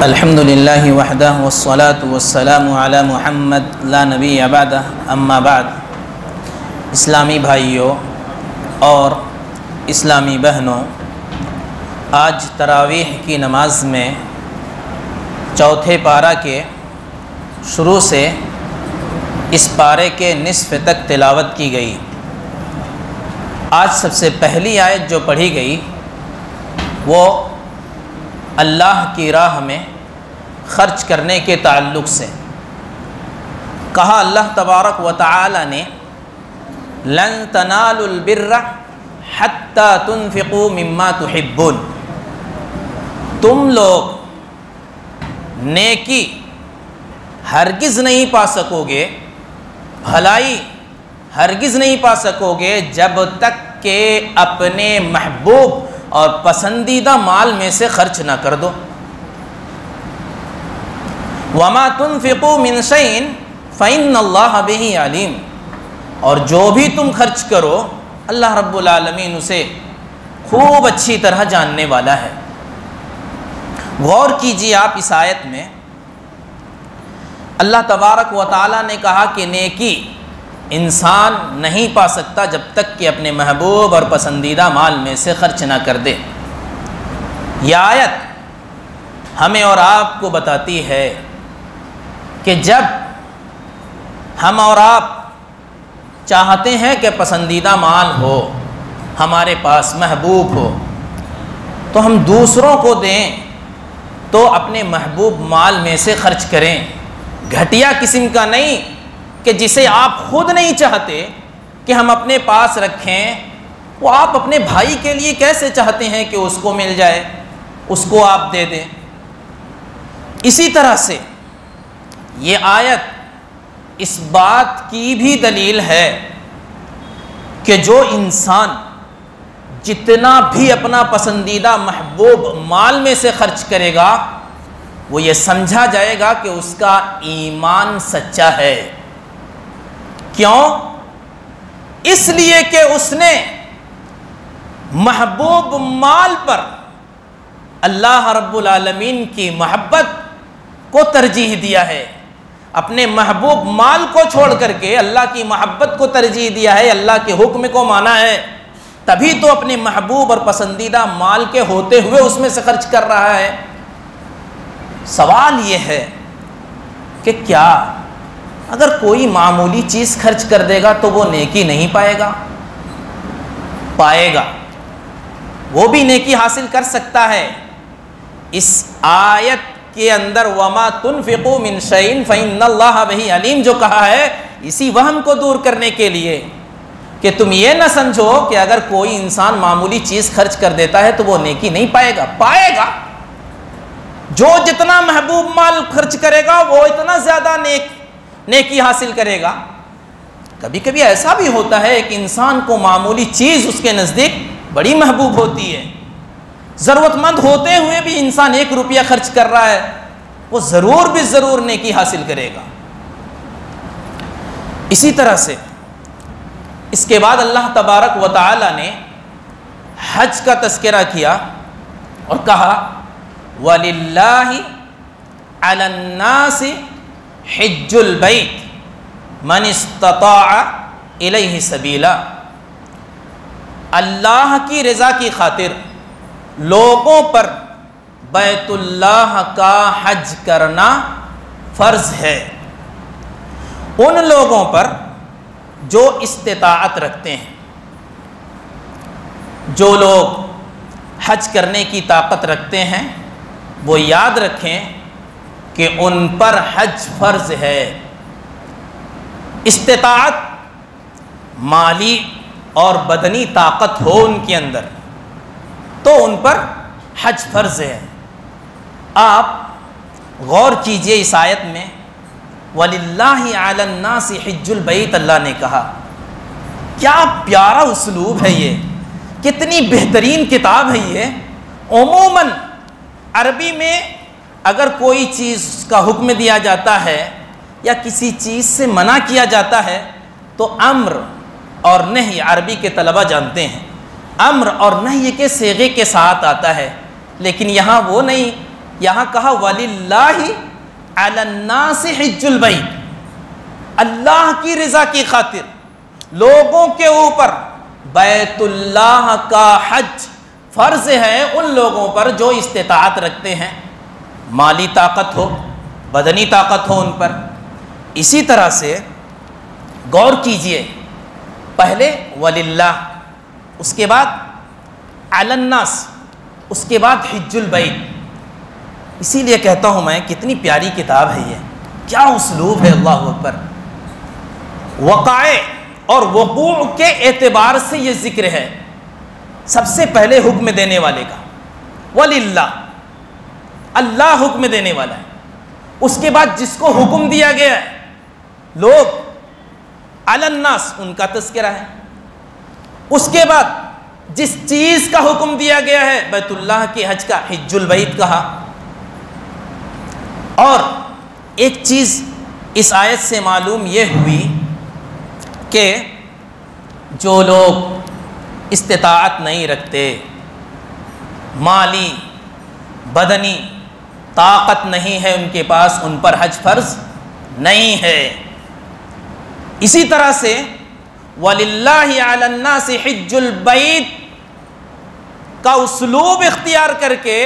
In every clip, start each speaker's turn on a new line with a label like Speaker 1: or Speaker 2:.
Speaker 1: الحمد للہ وحدہ والصلاة والسلام علی محمد لا نبی بعدہ اما بعد۔ اسلامی بھائیوں اور اسلامی بہنوں، آج تراویح کی نماز میں چوتھے پارہ کے شروع سے اس پارے کے نصف تک تلاوت کی گئی۔ آج سب سے پہلی آیت جو پڑھی گئی وہ اللہ کی راہ میں خرچ کرنے کے تعلق سے کہا اللہ تبارک و تعالی نے لن تنالوا البر حتی تنفقوا مما تحبون، تم لوگ نیکی ہرگز نہیں پا سکو گے، بھلائی ہرگز نہیں پا سکو گے جب تک کہ اپنے محبوب اور پسندیدہ مال میں سے خرچ نہ کر دو۔ وَمَا تُنْفِقُوا مِنْ شَيْءٍ فَإِنَّ اللَّهَ بِهِ عَلِيمٌ، اور جو بھی تم خرچ کرو اللہ رب العالمین اسے خوب اچھی طرح جاننے والا ہے۔ غور کیجیے آپ اس آیت میں اللہ تبارک و تعالی نے کہا کہ نیکی انسان نہیں پا سکتا جب تک کہ اپنے محبوب اور پسندیدہ مال میں سے خرچ نہ کر دے۔ یہ آیت ہمیں اور آپ کو بتاتی ہے کہ جب ہم اور آپ چاہتے ہیں کہ پسندیدہ مال ہو، ہمارے پاس محبوب ہو، تو ہم دوسروں کو دیں تو اپنے محبوب مال میں سے خرچ کریں، گھٹیا قسم کا نہیں کہ جسے آپ خود نہیں چاہتے کہ ہم اپنے پاس رکھیں، وہ آپ اپنے بھائی کے لیے کیسے چاہتے ہیں کہ اس کو مل جائے، اس کو آپ دے دیں۔ اسی طرح سے یہ آیت اس بات کی بھی دلیل ہے کہ جو انسان جتنا بھی اپنا پسندیدہ محبوب مال میں سے خرچ کرے گا وہ یہ سمجھا جائے گا کہ اس کا ایمان سچا ہے۔ کیوں؟ اس لیے کہ اس نے محبوب مال پر اللہ رب العالمین کی محبت کو ترجیح دیا ہے، اپنے محبوب مال کو چھوڑ کر کے اللہ کی محبت کو ترجیح دیا ہے، اللہ کے حکم کو مانا ہے، تبھی تو اپنے محبوب اور پسندیدہ مال کے ہوتے ہوئے اس میں سے خرچ کر رہا ہے۔ سوال یہ ہے کہ کیا اگر کوئی معمولی چیز خرچ کر دے گا تو وہ نیکی نہیں پائے گا؟ پائے گا، وہ بھی نیکی حاصل کر سکتا ہے۔ اس آیت کے اندر وَمَا تُنْفِقُوا مِنْ شَيْءٍ فَإِنَّ اللَّهَ بِهِ عَلِيمٌ جو کہا ہے، اسی وہم کو دور کرنے کے لیے کہ تم یہ نہ سمجھو کہ اگر کوئی انسان معمولی چیز خرچ کر دیتا ہے تو وہ نیکی نہیں پائے گا، پائے گا۔ جو جتنا محبوب مال خرچ کرے گا وہ اتنا زیادہ نیکی حاصل کرے گا۔ کبھی کبھی ایسا بھی ہوتا ہے کہ انسان کو معمولی چیز اس کے نزدیک بڑی محبوب ہوتی ہے، ضرورت مند ہوتے ہوئے بھی انسان 1 روپیہ خرچ کر رہا ہے، وہ ضرور بھی ضرور نیکی حاصل کرے گا۔ اسی طرح سے اس کے بعد اللہ تبارک و تعالی نے حج کا تذکرہ کیا اور کہا وَلِلَّهِ عَلَى النَّاسِ حِجُّ الْبَيْتِ مَنِ اسْتَطَاعَ إِلَيْهِ سَبِيلًا، اللہ کی رضا کی خاطر لوگوں پر بیت اللہ کا حج کرنا فرض ہے، ان لوگوں پر جو استطاعت رکھتے ہیں۔ جو لوگ حج کرنے کی طاقت رکھتے ہیں وہ یاد رکھیں کہ ان پر حج فرض ہے۔ استطاعت مالی اور بدنی طاقت ہو ان کے اندر تو ان پر حج فرض ہے۔ آپ غور کیجئے اس آیت میں وَلِلَّهِ عَلَى النَّاسِ حِجُّ الْبَيْتِ اللہ نے کہا، کیا پیارا اسلوب ہے یہ، کتنی بہترین کتاب ہے یہ۔ عموماً عربی میں اگر کوئی چیز کا حکم دیا جاتا ہے یا کسی چیز سے منع کیا جاتا ہے تو امر اور نہی عربی کے طلبہ جانتے ہیں، امر اور نہی کے صیغے کے ساتھ آتا ہے، لیکن یہاں وہ نہیں یہاں کہا وَلِلَّهِ عَلَى النَّاسِ حِجُّ الْبَيْتِ، اللہ کی رضا کی خاطر لوگوں کے اوپر بیت اللہ کا حج فرض ہے ان لوگوں پر جو استطاعت رکھتے ہیں، مالی طاقت ہو، بدنی طاقت ہو ان پر۔ اسی طرح سے غور کیجئے، پہلے وَلِلَّهِ، اس کے بعد عَلَى النَّاسِ، اس کے بعد حج البیت۔ اسی لیے کہتا ہوں میں کتنی پیاری کتاب ہے یہ، کیا اسلوب ہے، اللہ اکبر۔ وقائع اور وقوع کے اعتبار سے یہ ذکر ہے، سب سے پہلے حکم دینے والے کا وَلِلَّهِ، اللہ حکم دینے والا ہے، اس کے بعد جس کو حکم دیا گیا ہے لوگ علی الناس، ان کا تذکرہ ہے، اس کے بعد جس چیز کا حکم دیا گیا ہے بیت اللہ کے حج کا حج البیت کہا۔ اور ایک چیز اس آیت سے معلوم یہ ہوئی کہ جو لوگ استطاعت نہیں رکھتے، مالی بدنی طاقت نہیں ہے ان کے پاس، ان پر حج فرض نہیں ہے۔ اسی طرح سے وَلِلَّهِ عَلَى النَّاسِ حِجُّ الْبَيْتِ کا اسلوب اختیار کر کے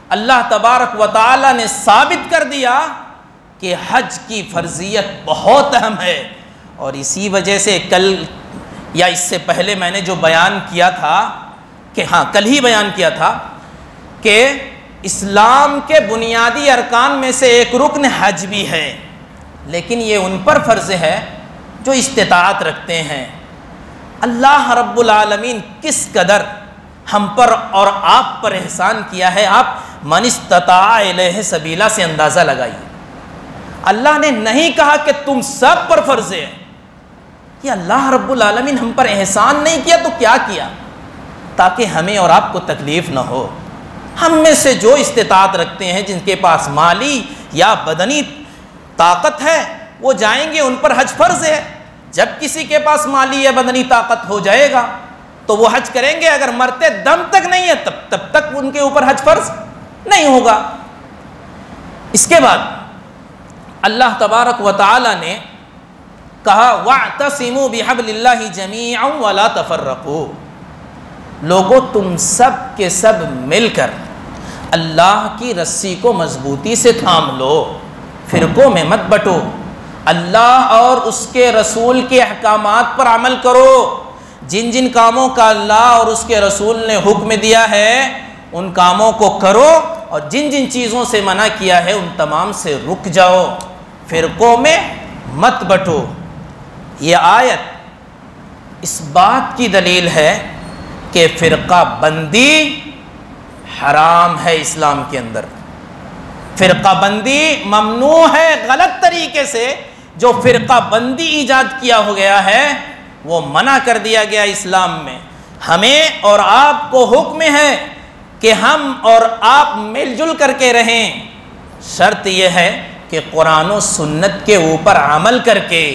Speaker 1: اللہ تبارک و تعالی نے ثابت کر دیا کہ حج کی فرضیت بہت اہم ہے۔ اور اسی وجہ سے کل یا اس سے پہلے میں نے جو بیان کیا تھا کہ کل ہی بیان کیا تھا کہ اسلام کے بنیادی ارکان میں سے ایک رکن حج بھی ہے، لیکن یہ ان پر فرض ہے جو استطاعت رکھتے ہیں۔ اللہ رب العالمین کس قدر ہم پر اور آپ پر احسان کیا ہے، آپ من استطاع الیہ سبیلا سے اندازہ لگائیے۔ اللہ نے نہیں کہا کہ تم سب پر فرض ہے، کہ اللہ رب العالمین ہم پر احسان نہیں کیا تو کیا کیا؟ تاکہ ہمیں اور آپ کو تکلیف نہ ہو۔ ہم میں سے جو استطاعت رکھتے ہیں، جن کے پاس مالی یا بدنی طاقت ہے، وہ جائیں گے، ان پر حج فرض ہے۔ جب کسی کے پاس مالی یا بدنی طاقت ہو جائے گا تو وہ حج کریں گے، اگر مرتے دم تک نہیں ہے تب تک ان کے اوپر حج فرض نہیں ہوگا۔ اس کے بعد اللہ تبارک و تعالی نے کہا وَاعْتَصِمُوا بِحَبْلِ اللَّهِ جَمِيعًا وَلَا تَفَرَّقُوا، لوگوں تم سب کے سب مل کر اللہ کی رسی کو مضبوطی سے تھام لو، فرقوں میں مت بٹو، اللہ اور اس کے رسول کے احکامات پر عمل کرو۔ جن جن کاموں کا اللہ اور اس کے رسول نے حکم دیا ہے ان کاموں کو کرو، اور جن جن چیزوں سے منع کیا ہے ان تمام سے رک جاؤ، فرقوں میں مت بٹو۔ یہ آیت اس بات کی دلیل ہے کہ فرقہ بندی حرام ہے اسلام کے اندر، فرقہ بندی ممنوع ہے۔ غلط طریقے سے جو فرقہ بندی ایجاد کیا ہو گیا ہے وہ منع کر دیا گیا اسلام میں۔ ہمیں اور آپ کو حکم ہے کہ ہم اور آپ مل جل کر کے رہیں، شرط یہ ہے کہ قرآن و سنت کے اوپر عمل کر کے۔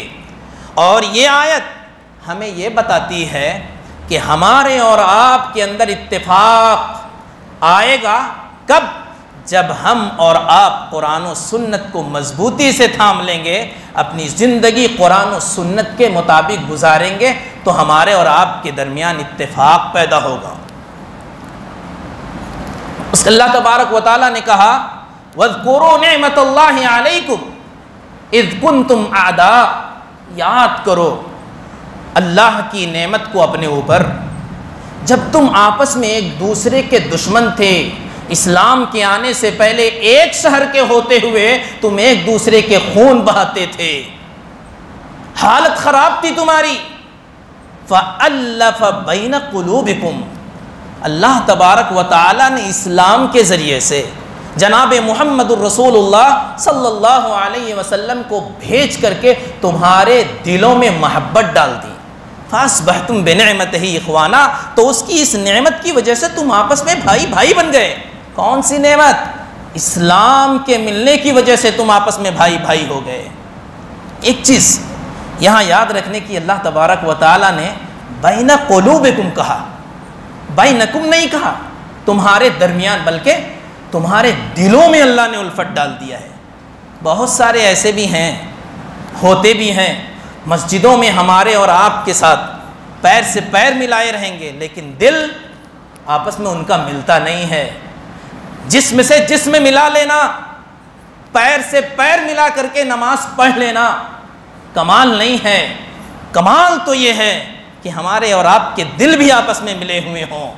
Speaker 1: اور یہ آیت ہمیں یہ بتاتی ہے کہ ہمارے اور آپ کے اندر اتفاق آئے گا کب؟ جب ہم اور آپ قرآن و سنت کو مضبوطی سے تھام لیں گے، اپنی زندگی قرآن و سنت کے مطابق گزاریں گے تو ہمارے اور آپ کے درمیان اتفاق پیدا ہوگا۔ اس اللہ تبارک و تعالیٰ نے کہا وَاذْكُرُوا نِعْمَةَ اللَّهِ عَلَيْكُمْ اِذْ كُنْتُمْ أَعْدَاءَ، یاد کرو اللہ کی نعمت کو اپنے اوپر جب تم آپس میں ایک دوسرے کے دشمن تھے۔ اسلام کے آنے سے پہلے ایک شہر کے ہوتے ہوئے تم ایک دوسرے کے خون بہاتے تھے، حالت خراب تھی تمہاری۔ فَأَلَّفَ بَيْنَ قُلُوبِكُمْ، اللہ تبارک و تعالی نے اسلام کے ذریعے سے جناب محمد الرسول اللہ صلی اللہ علیہ وسلم کو بھیج کر کے تمہارے دلوں میں محبت ڈال دی۔ فَأَصْبَحْتُمْ بِنِعْمَتِهِ إِخْوَانًا، تو اس کی اس نعمت کی وجہ سے تم آپس میں بھائی بھائی بن گئے۔ کون سی نعمت؟ اسلام کے ملنے کی وجہ سے تم آپس میں بھائی بھائی ہو گئے۔ ایک چیز یہاں یاد رکھنے کی، اللہ تبارک و تعالی نے بین قلوبکم کہا، بینکم نہیں کہا تمہارے درمیان، بلکہ تمہارے دلوں میں اللہ نے الفت ڈال دیا ہے۔ بہت سارے ایسے بھی ہیں، ہوتے بھی ہیں، مسجدوں میں ہمارے اور آپ کے ساتھ پیر سے پیر ملائے رہیں گے، لیکن دل آپس میں ان کا ملتا نہیں ہے۔ جسم سے جسم ملا لینا، پیر سے پیر ملا کر کے نماز پڑھ لینا کمال نہیں ہے۔ کمال تو یہ ہے کہ ہمارے اور آپ کے دل بھی آپس میں ملے ہوئے ہوں۔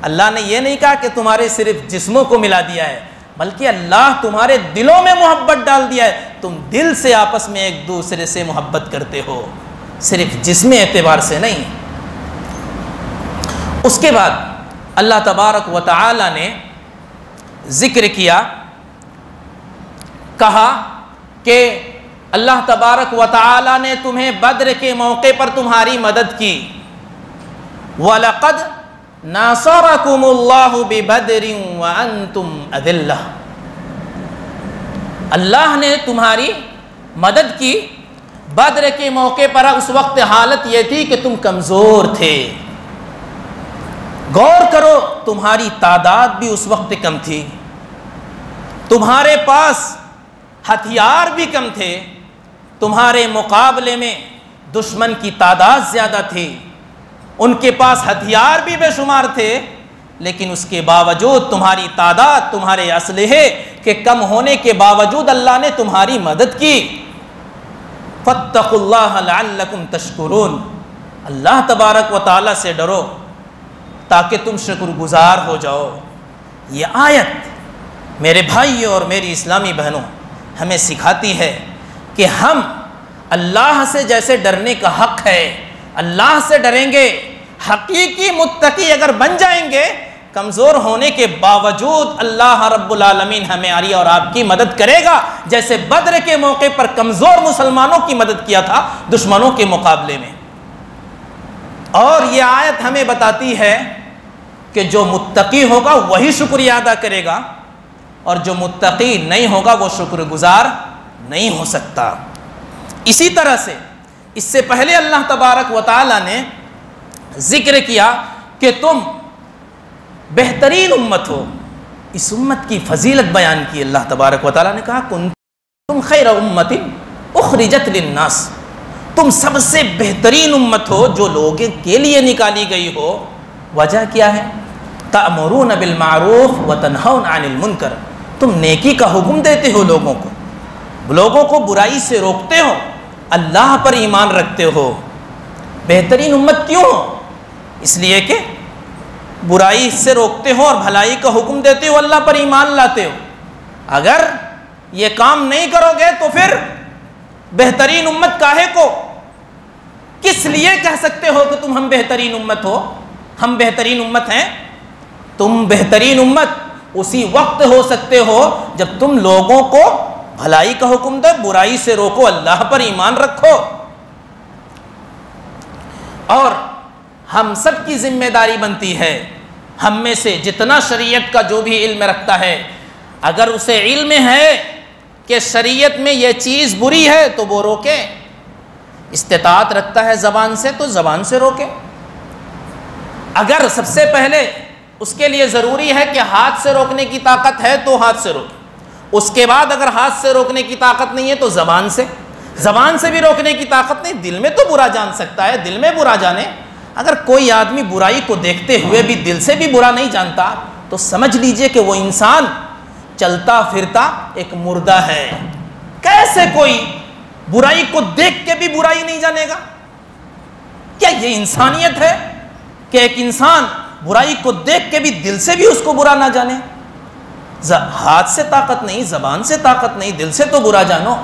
Speaker 1: اللہ نے یہ نہیں کہا کہ تمہارے صرف جسموں کو ملا دیا ہے، بلکہ اللہ تمہارے دلوں میں محبت ڈال دیا ہے۔ تم دل سے آپس میں ایک دوسرے سے محبت کرتے ہو، صرف جسمی اعتبار سے نہیں۔ اس کے بعد اللہ تبارک و تعالی نے ذکر کیا، کہا کہ اللہ تبارک و تعالی نے تمہیں بدر کے موقع پر تمہاری مدد کی۔ وَلَقَدْ نَاصَرَكُمُ اللَّهُ بِبَدْرٍ وَأَنْتُمْ أَذِلَّةٌ، اللہ نے تمہاری مدد کی بدر کے موقع پر۔ اس وقت حالت یہ تھی کہ تم کمزور تھے۔ غور کرو، تمہاری تعداد بھی اس وقت کم تھی، تمہارے پاس ہتھیار بھی کم تھے، تمہارے مقابلے میں دشمن کی تعداد زیادہ تھی، ان کے پاس ہتھیار بھی بے شمار تھے، لیکن اس کے باوجود تمہاری تعداد، تمہارے اسلحے کے کم ہونے کے باوجود اللہ نے تمہاری مدد کی۔ فاتقوا اللہ لعلکم تشکرون، اللہ تبارک و تعالی سے ڈرو تاکہ تم شکر گزار ہو جاؤ۔ یہ آیت میرے بھائیوں اور میری اسلامی بہنوں ہمیں سکھاتی ہے کہ ہم اللہ سے جیسے ڈرنے کا حق ہے، اللہ سے ڈریں گے، حقیقی متقی اگر بن جائیں گے، کمزور ہونے کے باوجود اللہ رب العالمین ہماری اور آپ کی مدد کرے گا، جیسے بدر کے موقع پر کمزور مسلمانوں کی مدد کیا تھا دشمنوں کے مقابلے میں۔ اور یہ آیت ہمیں بتاتی ہے کہ جو متقی ہوگا وہی شکریہ ادا کرے گا، اور جو متقی نہیں ہوگا وہ شکر گزار نہیں ہو سکتا۔ اسی طرح سے اس سے پہلے اللہ تبارک و تعالی نے ذکر کیا کہ تم بہترین امت ہو، اس امت کی فضیلت بیان کی۔ اللہ تبارک و تعالی نے کہا کنتم خیر امت اخرجت للناس، تم سب سے بہترین امت ہو جو لوگوں کے لیے نکالی گئی ہو۔ وجہ کیا ہے؟ تأمرون بالمعروف وتنہون عن المنکر، تم نیکی کا حکم دیتے ہو، لوگوں کو برائی سے روکتے ہو، اللہ پر ایمان رکھتے ہو۔ بہترین امت کیوں ہو؟ اس لیے کہ برائی سے روکتے ہو اور بھلائی کا حکم دیتے ہو، اللہ پر ایمان لاتے ہو۔ اگر یہ کام نہیں کرو گے تو پھر بہترین امت کاہے کو؟ کس لیے کہہ سکتے ہو کہ تم ہم بہترین امت ہو؟ ہم بہترین امت ہیں؟ تم بہترین امت اسی وقت ہو سکتے ہو جب تم لوگوں کو بھلائی کا حکم دو، برائی سے روکو، اللہ پر ایمان رکھو۔ اور ہم سب کی ذمہ داری بنتی ہے، ہم میں سے جتنا شریعت کا جو بھی علم رکھتا ہے، اگر اسے علم ہے کہ شریعت میں یہ چیز بری ہے تو وہ روکے۔ استطاعت رکھتا ہے زبان سے تو زبان سے روکے۔ اگر سب سے پہلے اس کے لیے ضروری ہے کہ ہاتھ سے روکنے کی طاقت ہے تو ہاتھ سے روکے، اس کے بعد اگر ہاتھ سے روکنے کی طاقت نہیں ہے تو زبان سے بھی روکنے کی طاقت نہیں، دل میں تو برا جان سکتا ہے، دل میں برا جانے۔ اگر کوئی آدمی برائی کو دیکھتے ہوئے بھی دل سے بھی برا نہیں جانتا تو سمجھ لیجئے کہ وہ انسان چلتا پھرتا ایک مردہ ہے۔ کیسے کوئی برائی کو دیکھ کے بھی برائی نہیں جانے گا؟ کیا یہ انسانیت ہے کہ ایک انسان برائی کو دیکھ کے بھی دل سے بھی اس کو برا نہ جانے؟ ہاتھ سے طاقت نہیں، زبان سے طاقت نہیں، دل سے تو برا جانو۔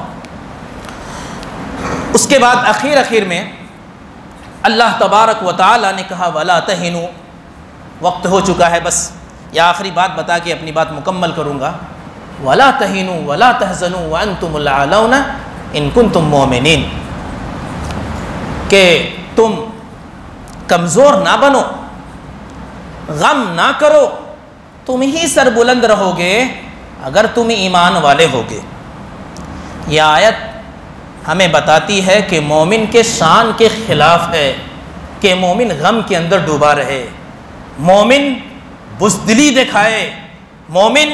Speaker 1: اس کے بعد اخیر میں اللہ تبارک و تعالی نے کہا وَلَا تَهِنُوا، وقت ہو چکا ہے، بس یہ آخری بات بتا کے اپنی بات مکمل کروں گا۔ وَلَا تَهِنُوا وَلَا تَحْزَنُوا وَأَنْتُمُ الْأَعْلَوْنَ إِن كُنتُم مُؤْمِنِينَ، کہ تم کمزور نہ بنو، غم نہ کرو، تم ہی سر بلند رہو گے اگر تم ایمان والے ہوگے۔ یہ آیت ہمیں بتاتی ہے کہ مومن کے شان کے خلاف ہے کہ مومن غم کے اندر ڈوبا رہے، مومن بزدلی دکھائے، مومن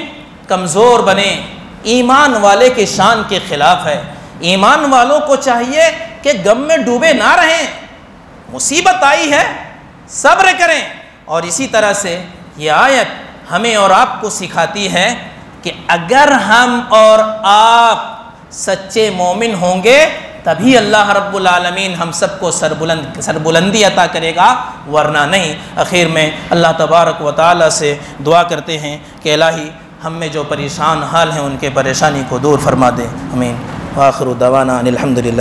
Speaker 1: کمزور بنے، ایمان والے کے شان کے خلاف ہے۔ ایمان والوں کو چاہیے کہ غم میں ڈوبے نہ رہیں، مصیبت آئی ہے صبر کریں۔ اور اسی طرح سے یہ آیت ہمیں اور آپ کو سکھاتی ہے کہ اگر ہم اور آپ سچے مومن ہوں گے تبھی اللہ رب العالمین ہم سب کو سربلندی عطا کرے گا، ورنہ نہیں۔ آخر میں اللہ تبارک و تعالی سے دعا کرتے ہیں کہ الہی ہم میں جو پریشان حال ہیں ان کے پریشانی کو دور فرما دے، آمین۔ وآخر دعوانا الحمدللہ۔